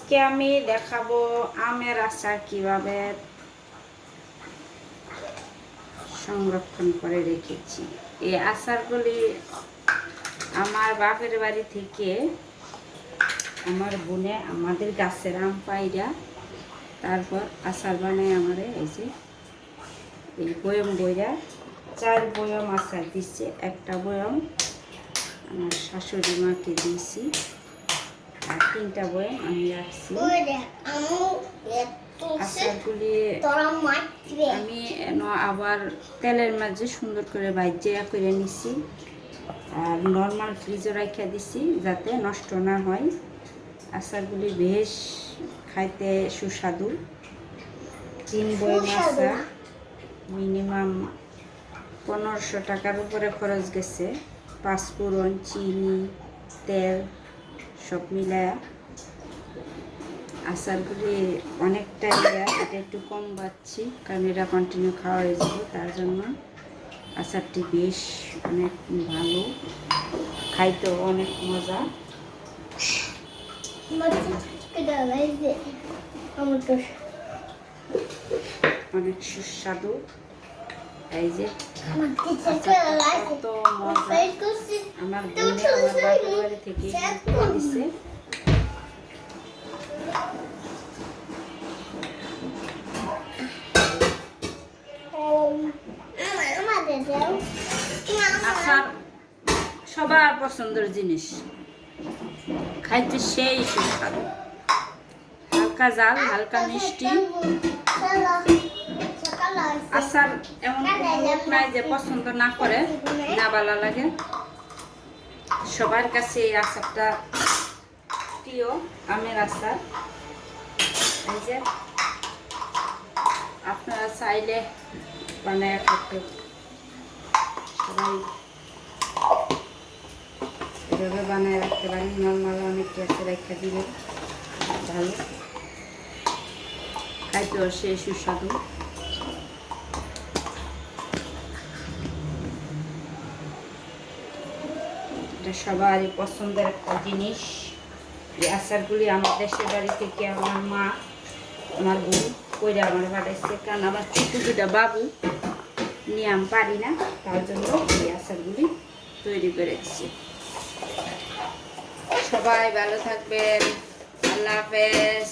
আজকে আমি দেখাবো আমের আচার কিভাবে সংরক্ষণ করে রেখেছি। এই আচারগুলি আমার বাপের বাড়ি থেকে আমার বোনে আমাদের গাছের আম পাইরা তারপর আচার বানায় আমারে এই যে এই বয়ম বইরা 4 বয়ম আচার দিচ্ছে। একটা বয়ম আমার শাশুড়ি মাকে দিয়েছি আর 3টা বয়ম আমি রাখছি। আচারগুলি আমি আবার তেলের মাঝে সুন্দর করে ভাজিয়া করে নিছি আর নর্মাল ফ্রিজে রাখিয়া দিছি যাতে নষ্ট না হয়। আচারগুলি বেশ খাইতে সুস্বাদু। 3 বয়ম আচার মিনিমাম 1500 টাকার উপরে খরচ গেছে। 5 ফোড়ন, চিনি, তেল সব মিলায়া আচারগুলি অনেকটা এটা একটু কম পাচ্ছি কারণ এটা কন্টিনিউ খাওয়া হয়ে যাবে, তার জন্য আচারটি বেশ অনেক ভালো, খাইতেও অনেক মজা, অনেক সুস্বাদু। এই যে কত মজা, আমার বোনে আমার বাপের বাড়ি থেকে দিচ্ছে। আচার সবার পছন্দের জিনিস, খাইতে সেই সুস্বাদু, হালকা ঝাল হালকা মিষ্টি। আচার এমন লোক নাই যে পছন্দ না করে, না ভালো লাগে। সবার কাছে এই আচারটা প্রিয়, আমের আচার। এই যে আপনারা চাইলে বানায় করতে সবাই এভাবে বানায় রাখতে পারেন। নর্মাল অনেক গ্যাসে রেখে দিলে ভালো, খাইতেও সেই সুস্বাদু। এটা সবারই পছন্দের একটা জিনিস। এই আচারগুলি আমার দেশের বাড়ি থেকে আমার মা আমার বোন কইরা আমার পাঠাইছে, কারণ আমার ছোট দুটা বাবু নিয়ে আমি পারি না, তার জন্য এই আচারগুলি তৈরি করেছি। সবাই ভালো থাকবেন, আল্লাহ হাফেজ।